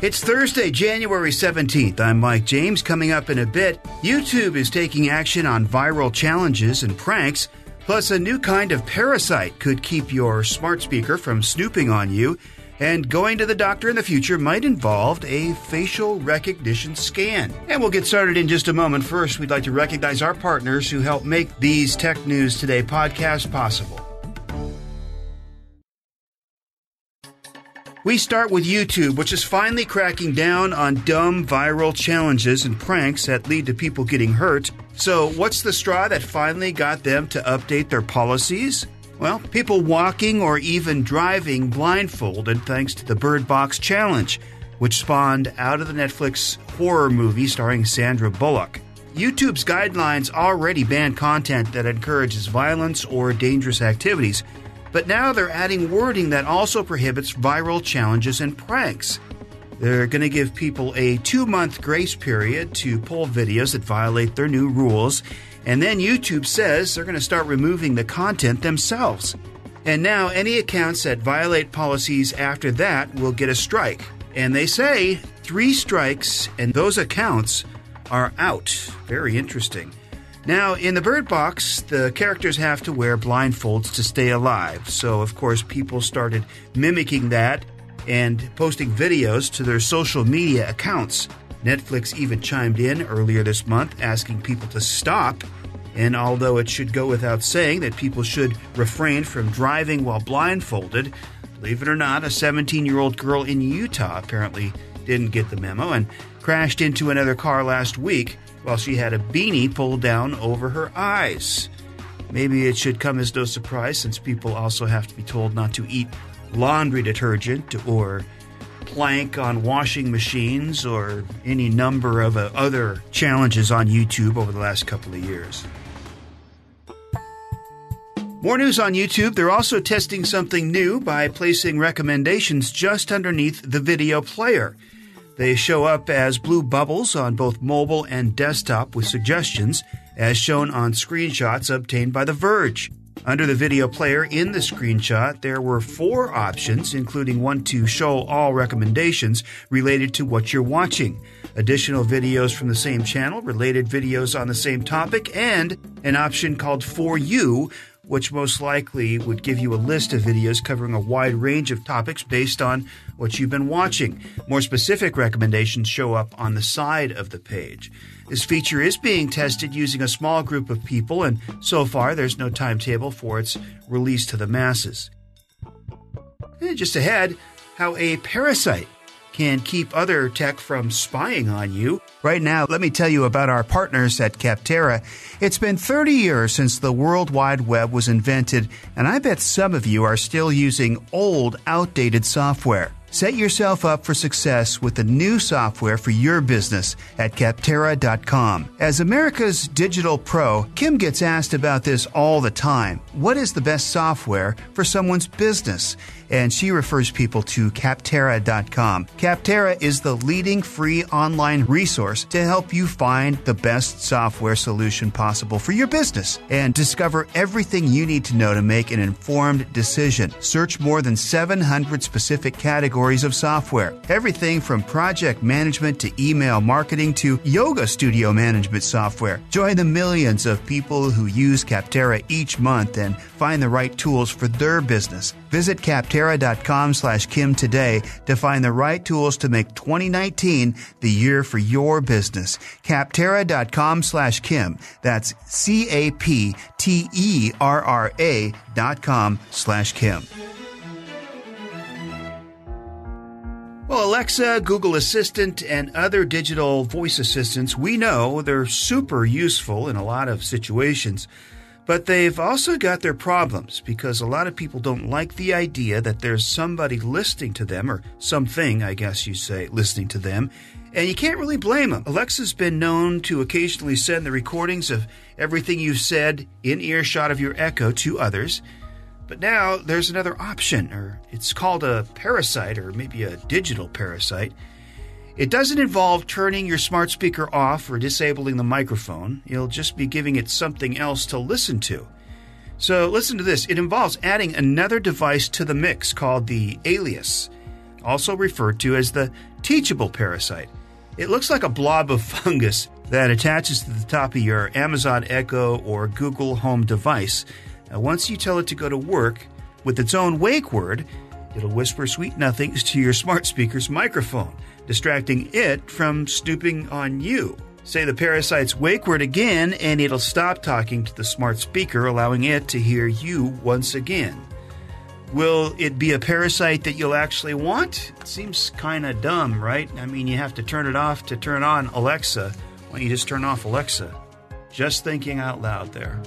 It's Thursday, January 17th. I'm Mike James. Coming up in a bit, YouTube is taking action on viral challenges and pranks, plus a new kind of parasite could keep your smart speaker from snooping on you, and going to the doctor in the future might involve a facial recognition scan. And we'll get started in just a moment. First, we'd like to recognize our partners who help make these Tech News Today podcasts possible. We start with YouTube, which is finally cracking down on dumb viral challenges and pranks that lead to people getting hurt. So what's the straw that finally got them to update their policies? Well, people walking or even driving blindfolded thanks to the Bird Box Challenge, which spawned out of the Netflix horror movie starring Sandra Bullock. YouTube's guidelines already ban content that encourages violence or dangerous activities, but now they're adding wording that also prohibits viral challenges and pranks. They're going to give people a 2-month grace period to pull videos that violate their new rules, and then YouTube says they're going to start removing the content themselves. And now any accounts that violate policies after that will get a strike. And they say 3 strikes and those accounts are out. Very interesting. Now, in the Bird Box, the characters have to wear blindfolds to stay alive. So, of course, people started mimicking that and posting videos to their social media accounts. Netflix even chimed in earlier this month asking people to stop. And although it should go without saying that people should refrain from driving while blindfolded, believe it or not, a 17-year-old girl in Utah apparently didn't get the memo and crashed into another car last week while she had a beanie pulled down over her eyes. Maybe it should come as no surprise since people also have to be told not to eat laundry detergent or plank on washing machines or any number of other challenges on YouTube over the last couple of years. More news on YouTube. They're also testing something new by placing recommendations just underneath the video player. They show up as blue bubbles on both mobile and desktop with suggestions, as shown on screenshots obtained by The Verge. Under the video player in the screenshot, there were 4 options, including one to show all recommendations related to what you're watching, additional videos from the same channel, related videos on the same topic, and an option called For You, which most likely would give you a list of videos covering a wide range of topics based on what you've been watching. More specific recommendations show up on the side of the page. This feature is being tested using a small group of people, and so far there's no timetable for its release to the masses. And just ahead, how a parasite can keep other tech from spying on you. Right now, let me tell you about our partners at Capterra. It's been 30 years since the World Wide Web was invented, and I bet some of you are still using old, outdated software. Set yourself up for success with the new software for your business at Capterra.com. As America's digital pro, Kim gets asked about this all the time. What is the best software for someone's business? And she refers people to Capterra.com. Capterra is the leading free online resource to help you find the best software solution possible for your business and discover everything you need to know to make an informed decision. Search more than 700 specific categories of software. Everything from project management to email marketing to yoga studio management software. Join the millions of people who use Capterra each month and find the right tools for their business. Visit Capterra.com/Kim today to find the right tools to make 2019 the year for your business. Capterra.com/Kim. That's CAPTERRA.com/Kim. Well, Alexa, Google Assistant, and other digital voice assistants, we know they're super useful in a lot of situations. But they've also got their problems because a lot of people don't like the idea that there's somebody listening to them, or something, I guess you say, listening to them, and you can't really blame them. Alexa's been known to occasionally send the recordings of everything you've said in earshot of your Echo to others. But now there's another option, or it's called a parasite, or maybe a digital parasite. It doesn't involve turning your smart speaker off or disabling the microphone. You'll just be giving it something else to listen to. So listen to this. It involves adding another device to the mix called the alias. also referred to as the Teachable parasite. It looks like a blob of fungus that attaches to the top of your Amazon Echo or Google Home device. Now, once you tell it to go to work, with its own wake word, it'll whisper sweet nothings to your smart speaker's microphone, distracting it from snooping on you. Say the parasite's wake word again, and it'll stop talking to the smart speaker, allowing it to hear you once again. Will it be a parasite that you'll actually want? It seems kind of dumb, right? I mean, you have to turn it off to turn on Alexa. Why don't you just turn off Alexa? Just thinking out loud there.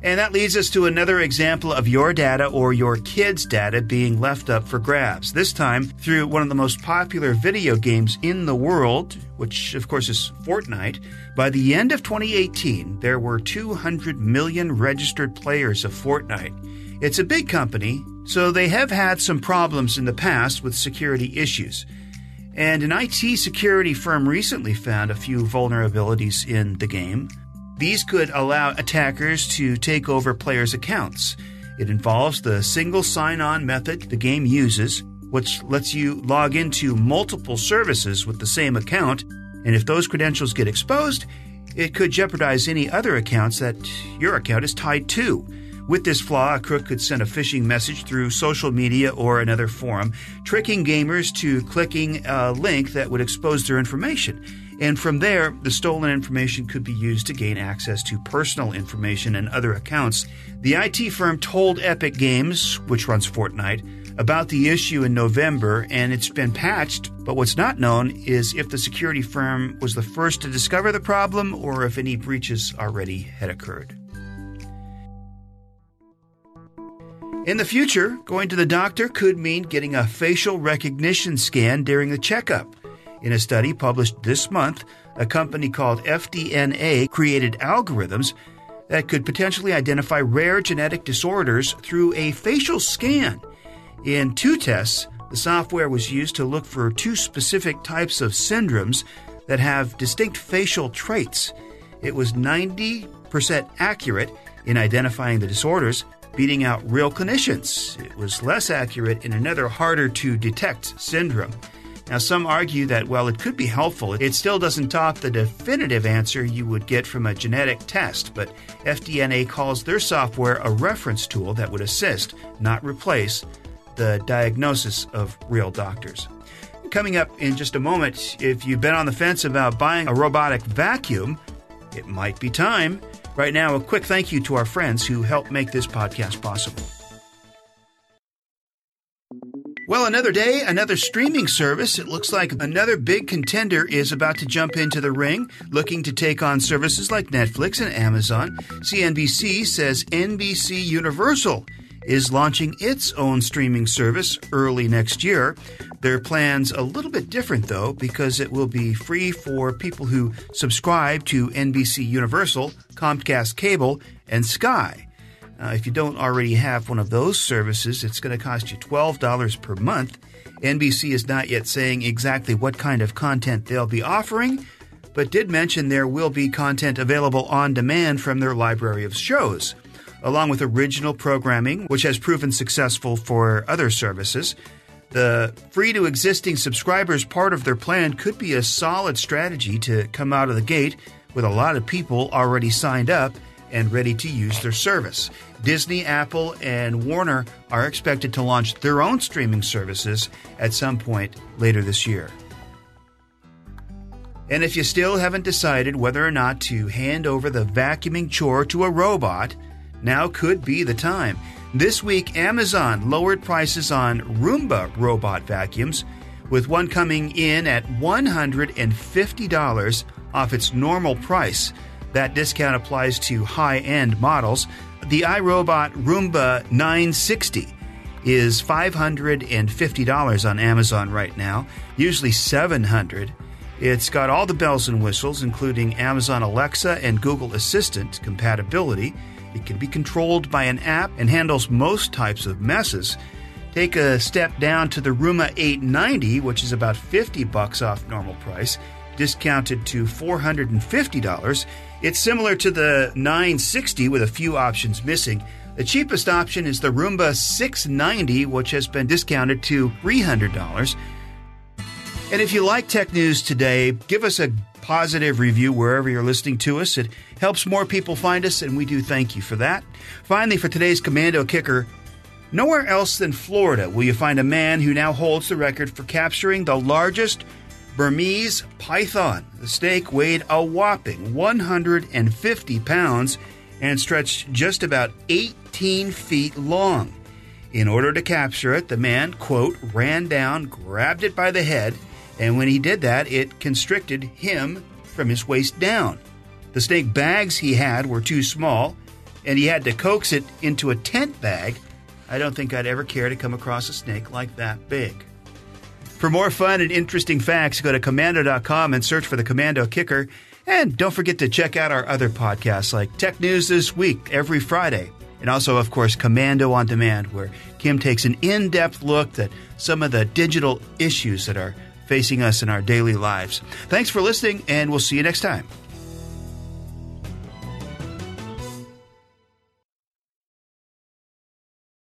And that leads us to another example of your data or your kids' data being left up for grabs, this time through one of the most popular video games in the world, which of course is Fortnite. By the end of 2018, there were 200 million registered players of Fortnite. It's a big company, so they have had some problems in the past with security issues. And an IT security firm recently found a few vulnerabilities in the game. These could allow attackers to take over players' accounts. It involves the single sign-on method the game uses, which lets you log into multiple services with the same account, and if those credentials get exposed, it could jeopardize any other accounts that your account is tied to. With this flaw, a crook could send a phishing message through social media or another forum, tricking gamers to clicking a link that would expose their information. And from there, the stolen information could be used to gain access to personal information and other accounts. The IT firm told Epic Games, which runs Fortnite, about the issue in November, and it's been patched. But what's not known is if the security firm was the first to discover the problem or if any breaches already had occurred. In the future, going to the doctor could mean getting a facial recognition scan during the checkup. In a study published this month, a company called FDNA created algorithms that could potentially identify rare genetic disorders through a facial scan. In 2 tests, the software was used to look for 2 specific types of syndromes that have distinct facial traits. It was 90% accurate in identifying the disorders, beating out real clinicians. It was less accurate in another harder-to-detect syndrome. Now, some argue that while it could be helpful, it still doesn't top the definitive answer you would get from a genetic test, but FDNA calls their software a reference tool that would assist, not replace, the diagnosis of real doctors. Coming up in just a moment, if you've been on the fence about buying a robotic vacuum, it might be time. Right now, a quick thank you to our friends who help make this podcast possible. Well, another day, another streaming service. It looks like another big contender is about to jump into the ring, looking to take on services like Netflix and Amazon. CNBC says NBCUniversal is launching its own streaming service early next year. Their plan's a little bit different, though, because it will be free for people who subscribe to NBCUniversal, Comcast Cable, and Sky. If you don't already have one of those services, it's going to cost you $12 per month. NBC is not yet saying exactly what kind of content they'll be offering, but did mention there will be content available on demand from their library of shows, along with original programming, which has proven successful for other services. The free-to-existing subscribers part of their plan could be a solid strategy to come out of the gate with a lot of people already signed up and ready to use their service. Disney, Apple, and Warner are expected to launch their own streaming services at some point later this year. And if you still haven't decided whether or not to hand over the vacuuming chore to a robot, now could be the time. This week, Amazon lowered prices on Roomba robot vacuums, with one coming in at $150 off its normal price. That discount applies to high-end models. The iRobot Roomba 960 is $550 on Amazon right now, usually $700. It's got all the bells and whistles, including Amazon Alexa and Google Assistant compatibility. It can be controlled by an app and handles most types of messes. Take a step down to the Roomba 890, which is about $50 off normal price, discounted to $450. It's similar to the 960 with a few options missing. The cheapest option is the Roomba 690, which has been discounted to $300. And if you like tech news today, give us a positive review wherever you're listening to us. It helps more people find us, and we do thank you for that. Finally, for today's Commando Kicker, nowhere else than Florida will you find a man who now holds the record for capturing the largest Burmese python. The snake weighed a whopping 150 pounds and stretched just about 18 feet long. In order to capture it, the man, quote, ran down, grabbed it by the head, and when he did that, it constricted him from his waist down. The snake bags he had were too small, and he had to coax it into a tent bag. I don't think I'd ever care to come across a snake like that big. For more fun and interesting facts, go to Commando.com and search for the Commando Kicker. And don't forget to check out our other podcasts like Tech News This Week every Friday. And also, of course, Commando on Demand, where Kim takes an in-depth look at some of the digital issues that are facing us in our daily lives. Thanks for listening, and we'll see you next time.